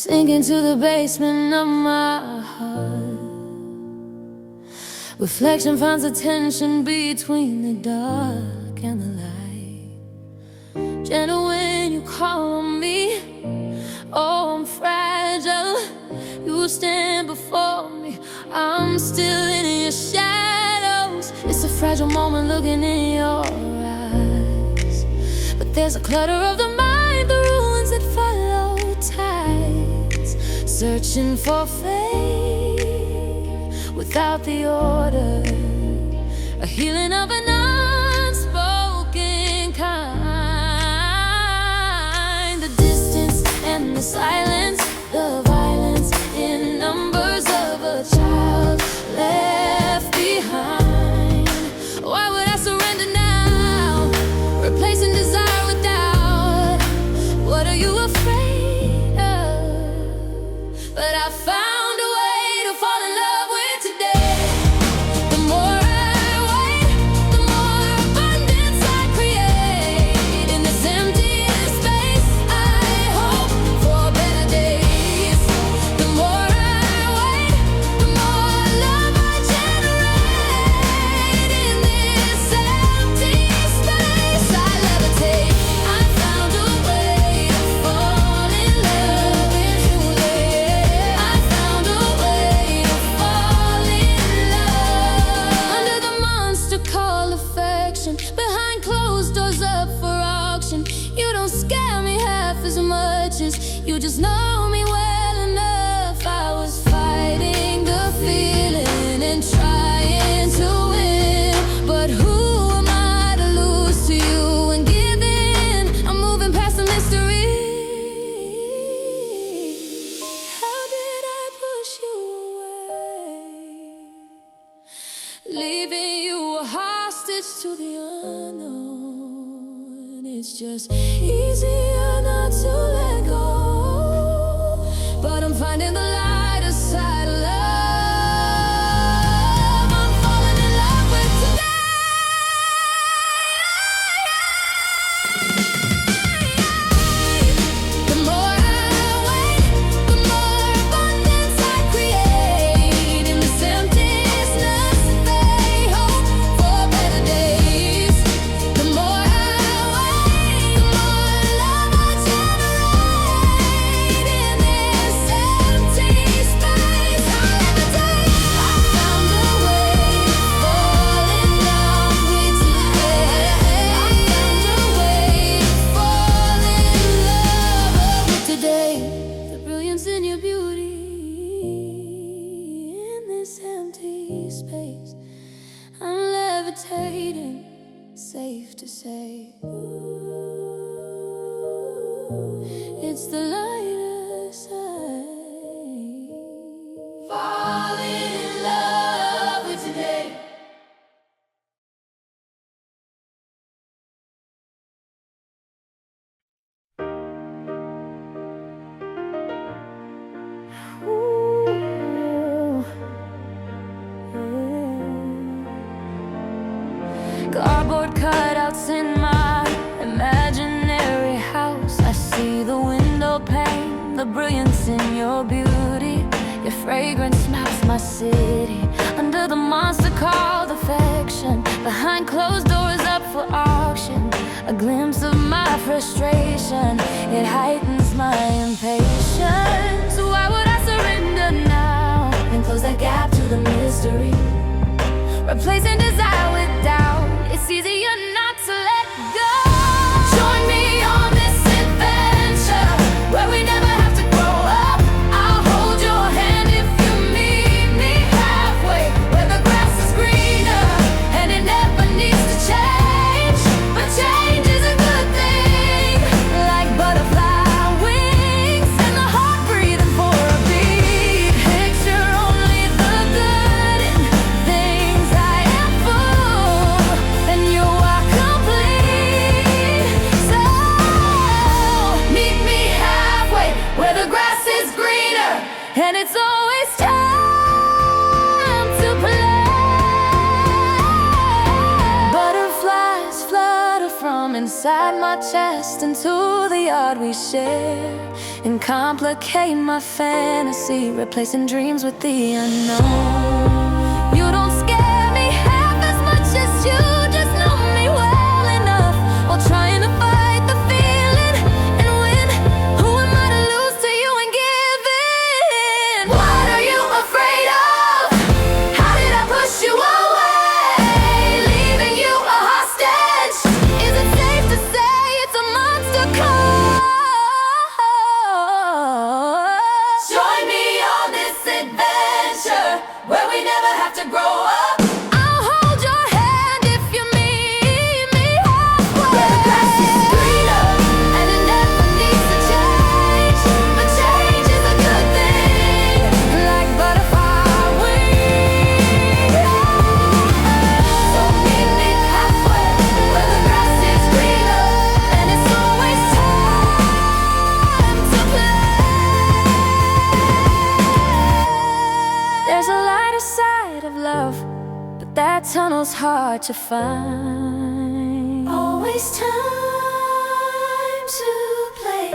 sink into the basement of my heart. Reflection finds a tension between the dark and the light. Gentle when you call on me. Oh, I'm fragile. You stand before me. I'm still in your shadows. It's a fragile moment looking in your eyes. But there's a clutter of the mind, the ruins that follow tides, searching for faith without the order, a healing of an unspoken kind. The distance and the silence, the violence in numbers of a child left behind. Why would I surrender now, replacing desire with doubt? What are you afraid of? But I found a way to fall in love with today. The more I wait, the more abundance I create. In this empty space, I hope for better days. The more I wait, the more love I generate. In this empty space, I levitate. I found a way to fall in love with today. I found a way to fall in love. Under the monster called affection, behind closed doors up for auction. You don't scare me half as much as you just know me well enough. I was fighting the feeling and trying to win, but who am I to lose to you and give in? I'm moving past the mystery. How did I push you away, leaving you a hostage to the unknown? It's just easier not to let go, but I'm finding the lighter side of love. I'm falling in love with today. The more I wait, the more abundance I create. In this emptiness, they hope for better days. The more I wait, the more love I generate. In this empty space, I levitate. I found a way to fall in love with today. I found a way to fall in love with today. The brilliance in your beauty. In this empty space, I'm levitating, safe to say. It's the lighter side. Falling in love with today. Ooh, cardboard cutouts in my imaginary house. I see the window pane, the brilliance in your beauty. Your fragrance maps my city. Under the monster called affection, behind closed doors up for auction. A glimpse of my frustration, it heightens my impatience. Why would I surrender now and close that gap to the mystery? Replacing desire with doubt, it's easier not to let go. Join me on this adventure where we never have to grow up. I'll hold your hand if you meet me halfway, where the grass is greener and it never needs to change. But change is a good thing, like butterfly wings and the heart breathing for a beat. Picture only the good in things I am full, and you are complete. So meet me halfway, where the grass is greener and it's always time to play. Butterflies flutter from inside my chest into the yard we share. and complicate my fantasy, replacing dreams with the unknown. You don't scare me half as much as you just know me well enough, while trying to fight the feeling and win. Who am I to lose to you and give in? What are you afraid of? How did I push you away, leaving you a hostage? Is it safe to say it's a monster call? Join me on this adventure where we never have to grow up. I'll hold your hand if you meet me halfway. Where the grass is greener and it never needs to change, but change is a good thing, like butterfly wings. So meet me halfway, where the grass is greener and it's always time to play. There's a lighter side of love, but that tunnel's hard to find. Always time to play.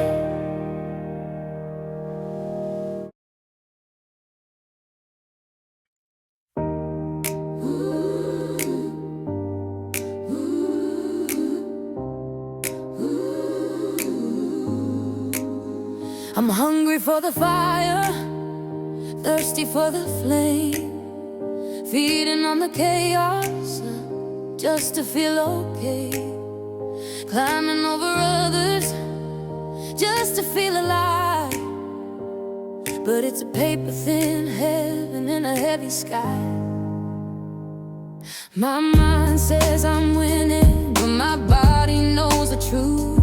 I'm hungry for the fire, thirsty for the flame, feeding on the chaos just to feel okay, climbing over others just to feel alive. But it's a paper-thin heaven in a heavy sky. My mind says I'm winning, but my body knows the truth.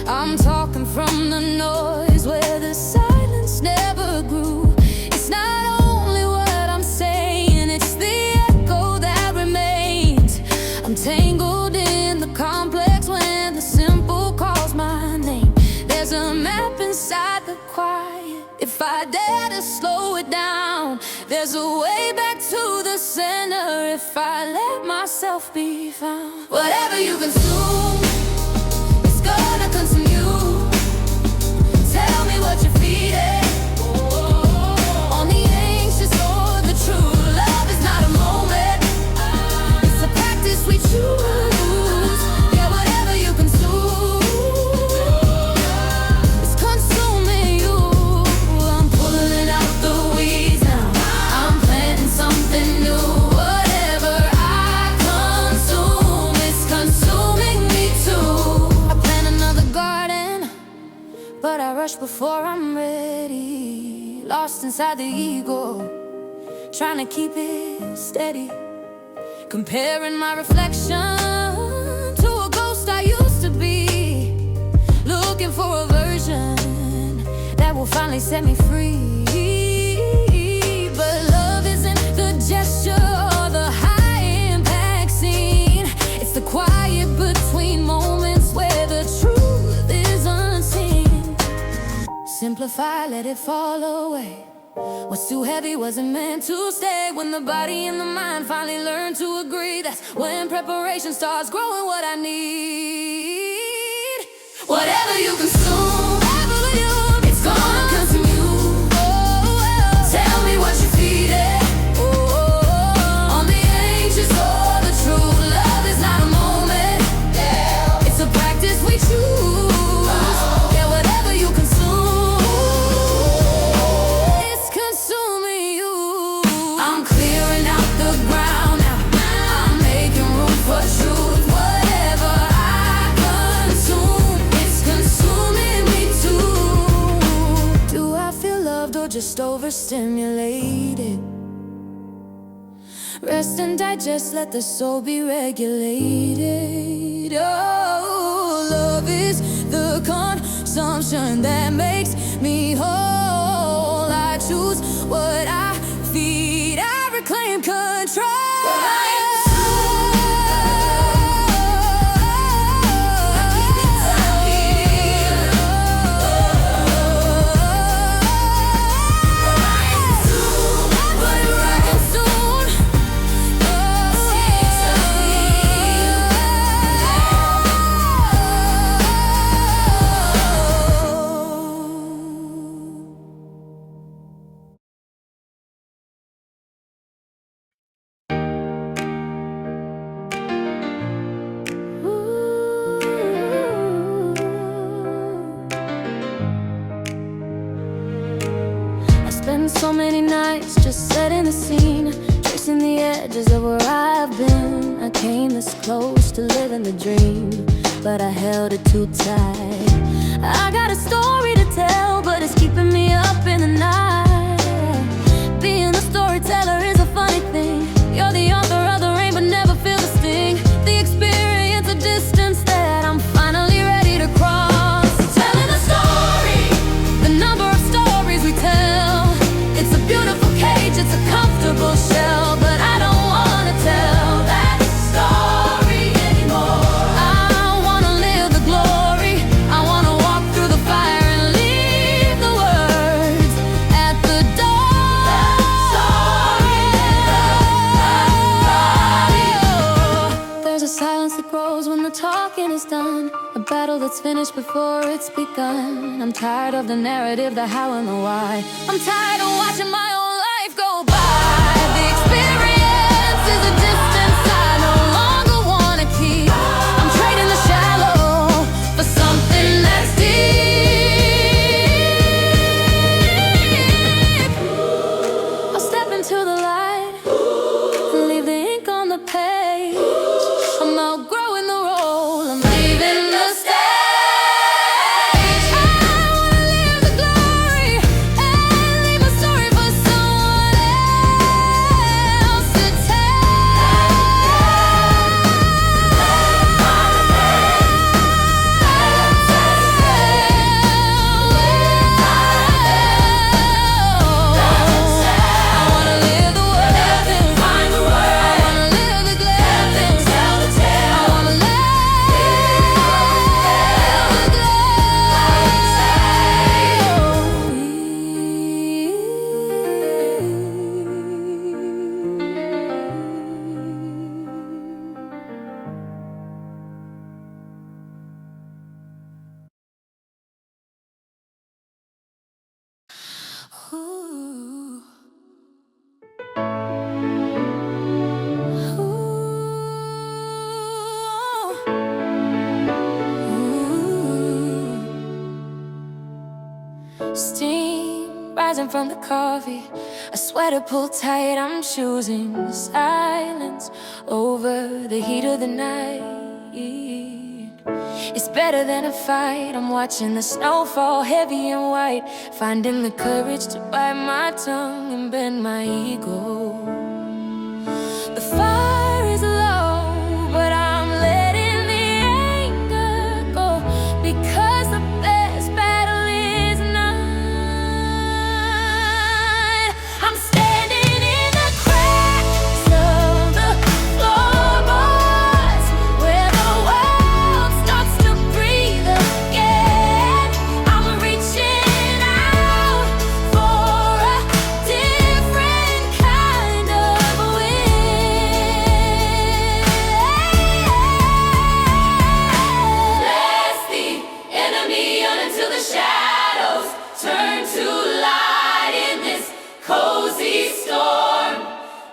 I'm talking from the noise where the silence never grew. It's not only what I'm saying, it's the echo that remains. I'm tangled in the complex when the simple calls my name. There's a map inside the quiet, if I dare to slow it down. There's a way back to the center if I let myself be found. Whatever you consume, it's gonna consume you. Tell me what you're feeding. On the anxious or the true, love is not a moment, it's a practice we choose. Yeah, whatever you consume, it's consuming you. I'm pulling out the weeds now, I'm planting something new. Whatever I consume, it's consuming me too. I plant another garden, but I rush before I'm ready. Lost inside the ego, trying to keep it steady. Comparing my reflection to a ghost I used to be. Looking for a version that will finally set me free. But love isn't the gesture or the high-impact scene. It's the quiet between moments where the truth is unseen. Simplify, let it fall away. What's too heavy wasn't meant to stay. When the body and the mind finally learn to agree, that's when preparation starts growing what I need. Whatever you consume, it's gonna consume you. Tell me what you're feeding. On the anxious or the true, love is not a moment, it's a practice we choose. Yeah, whatever you consume, it's consuming you. I'm clearing out the ground now, I'm making room for truth. Whatever I consume, it's consuming me too. Do I feel loved or just overstimulated? Rest and digest, let the soul be regulated. Oh, love is the consumption that makes me whole. I choose what I feed, I reclaim control. scene, tracing the edges of where I've been. I came this close to living the dream, but I held it too tight. I got a story to tell, but it's keeping me up in the night. Being a storyteller is a funny thing. You're the author of the rain, but never feel the sting. The experience, a distance that I'm finally ready to cross. Telling a story, the number of stories we tell. It's a beautiful cage, it's a comfortable shell, but I don't wanna tell that story anymore. I wanna live the glory, I wanna walk through the fire and leave the words at the door. There's a silence that grows when the talking is done, a battle that's finished before it's begun. I'm tired of the narrative, the how and the why. I'm tired of watching my own life go by. The experience is a distance I no longer wanna keep. I'm trading the shallow for something that's deep. I'll step into the light and leave the ink on the page. I'm outgrowing the role, I'm leaving the stage. Steam rising from the coffee, a sweater pulled tight. I'm choosing silence over the heat of the night. It's better than a fight. I'm watching the snow fall heavy and white, finding the courage to bite my tongue and bend my ego. The fire is low, but I'm letting the anger go, because the best battle is not. I'm standing in the cracks of the floorboards, where the world starts to breathe again. I'm reaching out for a different kind of wind. Blast the enemy on until the shadows turn to light in this cozy storm.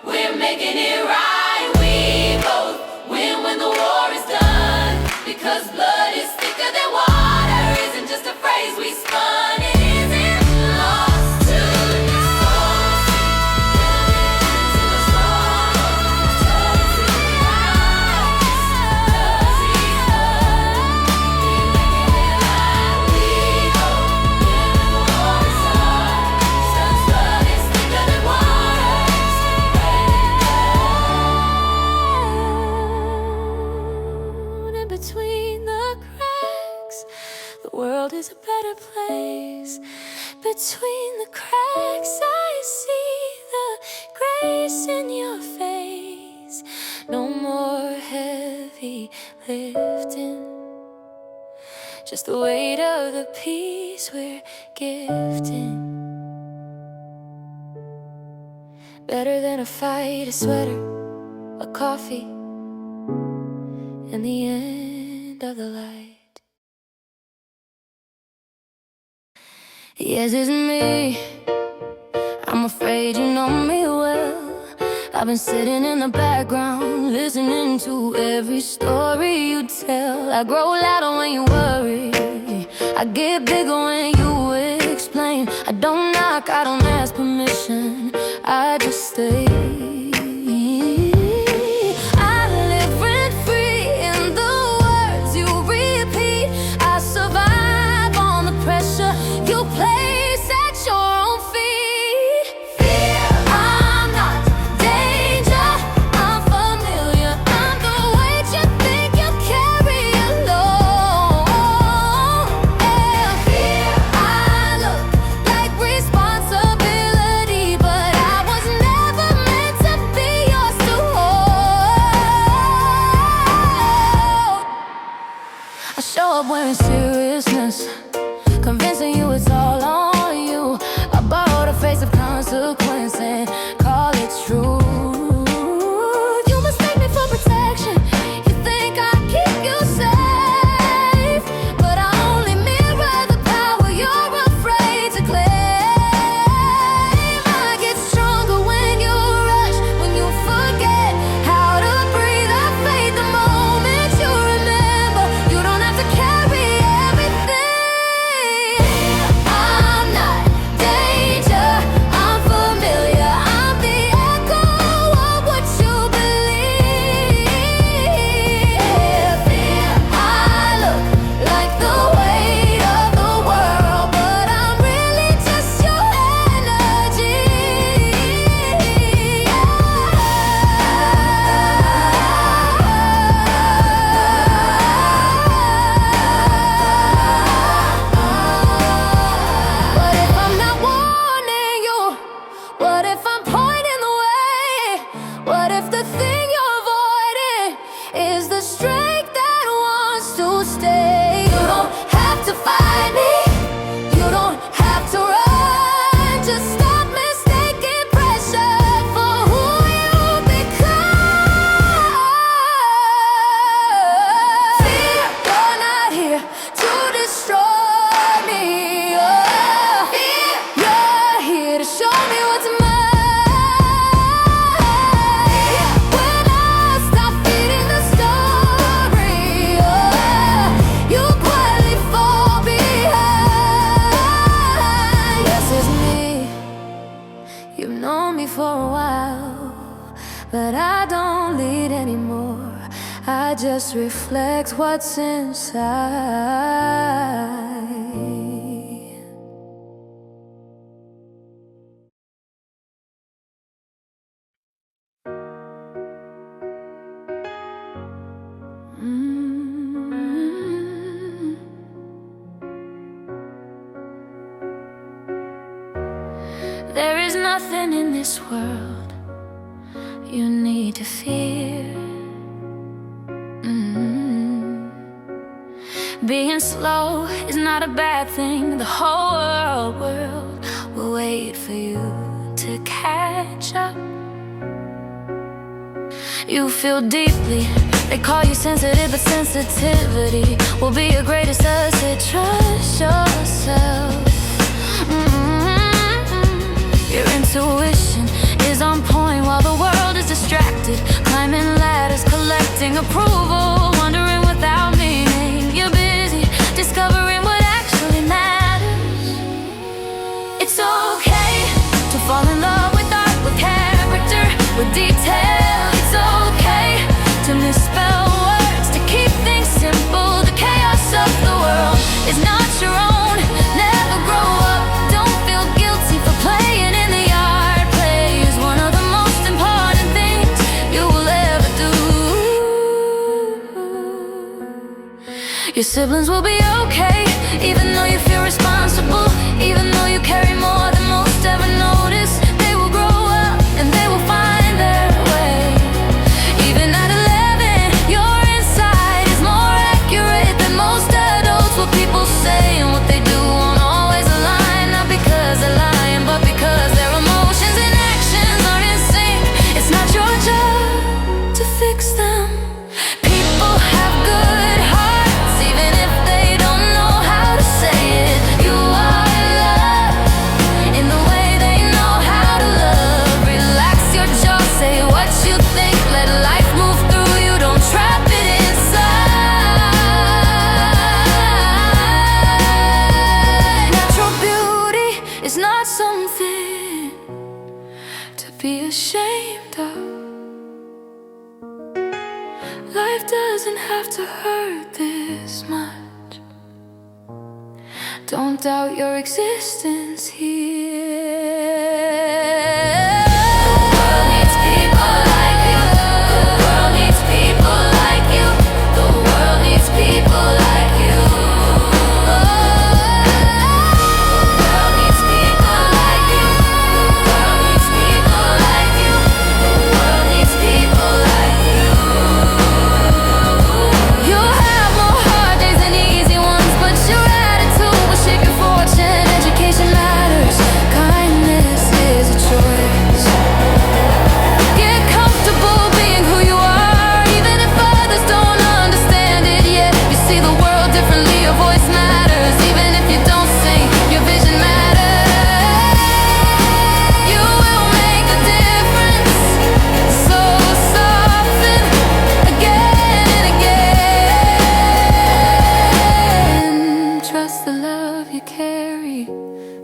We're making it right. We both win when the war is done, because blood is thicker than water isn't just a phrase we spun. It isn't lost tonight. Into the storm, turn to light. We're making it right. We both win when the war is done, because blood is thicker than water. In between the cracks, the world is a better place. Between the cracks, I see the grace in your face. No more heavy lifting, just the weight of the peace we're gifting. Better than a fight, a sweater, a coffee, and the end of the light. Yes, it's me. I'm afraid you know me well. I've been sitting in the background, listening to every story you tell. I grow louder when you worry, I get bigger when you explain. I don't knock, I don't ask permission. I just stay. I live rent-free in the words you repeat. I survive on the pressure you place at your own feet. Fear, I'm not danger, I'm familiar. I'm the weight you think you carry alone. Yeah, fear, I look like responsibility, but I was never meant to be yours to hold. I show up wearing seriousness, convincing you it's all on you. I borrow the face of consequence and call it truth. You mistake me for protection, you think I keep you safe, but I only mirror the power you're afraid to claim. I get stronger when you rush, when you forget how to breathe. I fade the moment you remember. You don't have to carry everything. I'm not danger, I'm familiar. I'm the echo of what you believe. I look like the weight of the world, but I'm really just your energy. What if I'm not warning you? What if I'm pointing the way? What if the thing you're avoiding is the strength that wants to stay? You don't have to fight me, you don't have to run. Just stop mistaking pressure for who you become. Fear, you're not here to destroy me. Fear, you're here to show me what's mine. When I stop feeding the story, you quietly fall behind. Yes, it's me. You've known me for a while, but I don't lead anymore. I just reflect what's inside. Mm. There is nothing in this world you need to fear. Being slow is not a bad thing. The whole world will wait for you to catch up. You feel deeply, they call you sensitive, but sensitivity will be your greatest asset. Trust yourself. Your intuition is on point while the world is distracted, climbing ladders, collecting approval, wondering without meaning. You're busy discovering what actually matters. It's okay to fall in love with art, with character, with detail. It's okay to misspell words, to keep things simple. The chaos of the world is not your own. Never grow up, don't feel guilty for playing in the yard. Play is one of the most important things you will ever do. Your siblings will be okay, even though you feel responsible, even though you carry more than most ever notice. They will grow up and they will find their way. Even at 11, your inside is more accurate than most adults. What people say and what they do won't always align, not because they're lying, but because their emotions and actions aren't in sync. It's not your job to fix them. People have good hearts, even if they don't know how to say it. You are loved in the way they know how to love. Relax your jaw, say what you think, let life move through you, don't trap it inside. Natural beauty is not something doubt. Life doesn't have to hurt this much. Don't doubt your existence here.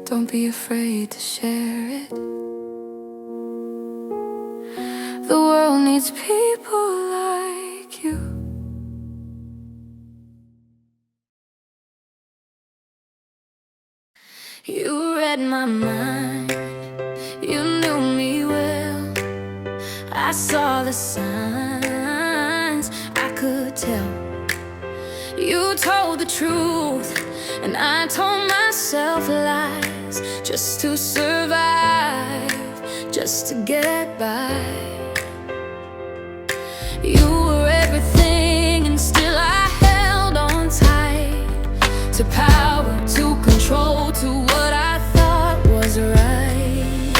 Don't be afraid to share it. The world needs people like you. You read my mind, you knew me well. I saw the signs, I could tell. You told the truth, and I told myself lies, just to survive, just to get by. You were everything, and still I held on tight to power, to control, to what I thought was right.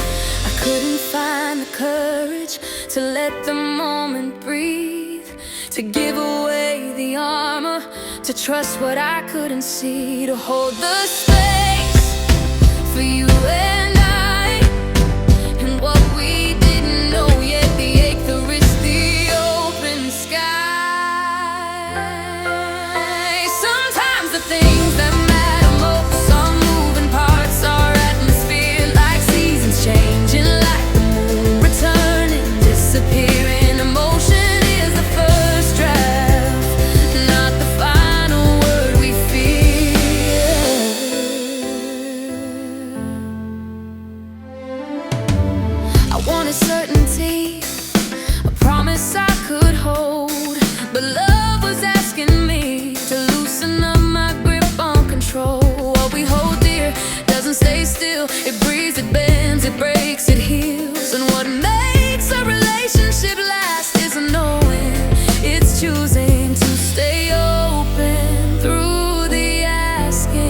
I couldn't find the courage to let the moment breathe, to give away the armor, to trust what I couldn't see, to hold the space for you and I, and what we didn't know yet, the ache, the risk, the open sky. Sometimes the things that matter most are moving parts, our atmosphere, like seasons changing, like the moon returning, disappearing. Emotion is the first draft, not the final word we feel. I wanted certainty, a promise I could hold, but love was asking me to loosen up my grip on control. What we hold dear doesn't stay still, it breathes, it bends, it breaks, it heals. And what makes a relationship last isn't knowing, it's choosing to stay open through the asking.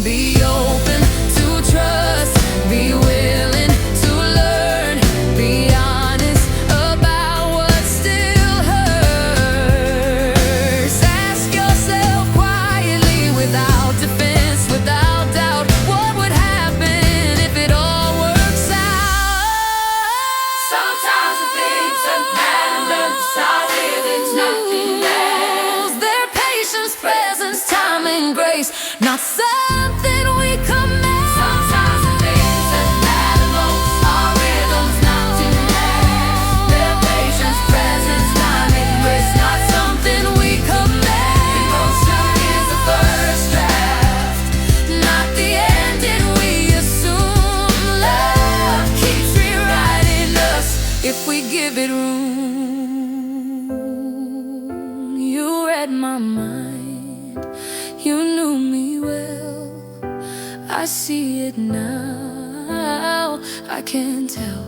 Be open to trust, be willing to learn, be honest about what still hurts. Ask yourself quietly, without defense, without doubt, what would happen if it all works out? Sometimes the things that matter most are feelings, nothing else. Their patience, presence, time, and grace, not something we command. Sometimes the things that matter most are rhythms, not demands. Their patience, presence, time, and grace, not something we command. Emotion is the first draft, not the ending we assume. Love keeps rewriting us if we give it room. You read my mind, you knew me well. I see it now, I can tell.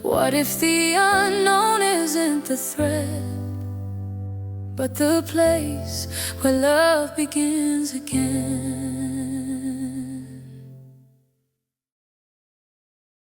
What if the unknown isn't the threat, but the place where love begins again?